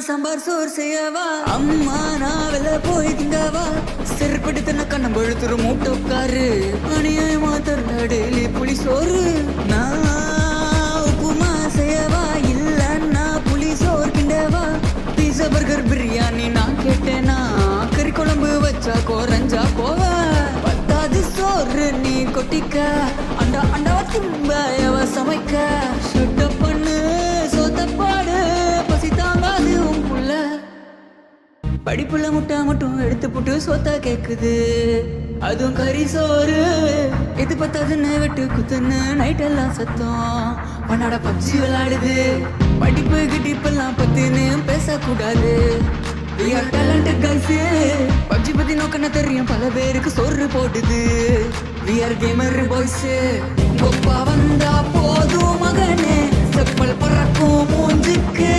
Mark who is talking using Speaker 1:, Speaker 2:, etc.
Speaker 1: சாம்பார் சோறு செய்யவா அம்மா நான் வெளில போய் திங்கவா செருப்படுத்தின கண்ணம் பழுத்துரு மூட்டை உட்காரு அநியாயமா தரல டெய்லி புளி சோறு நான் உப்புமா செய்யவா இல்லன்னா புளி சோறு கிண்டவா பீஸா பர்கர் பிரியாணி நான் கேட்டேனா கறி குழம்பு வச்சா குறைஞ்சா போவா பத்தாது சோறு நீ கொட்டிக்க அண்டா அண்டாவா திம்பயவ சமைக்க ஷட்ட பண்ணு சோத்தப்பாடு பசி தாங்காது உன் புள்ள படிப்புள்ள முட்டை மட்டும் எடுத்து போட்டு சோத்தா கேக்குது அதுவும் கறி சோறு இது பத்தாதுன்னு வெட்டு குத்துன்னு நைட் எல்லாம் சத்தம் பண்ணாட பப்ஜி விளையாடுது படிப்பு கிட்டிப்பெல்லாம் பத்தின்னு பேசக்கூடாது We are talented guys PUBG பத்தி நோக்கன தெரியும் பல பேருக்கு சோறு போடுது We are gamer boys Koppa வந்தா போதும் மகனே செப்பல் பறக்கும் மூஞ்சுக்கு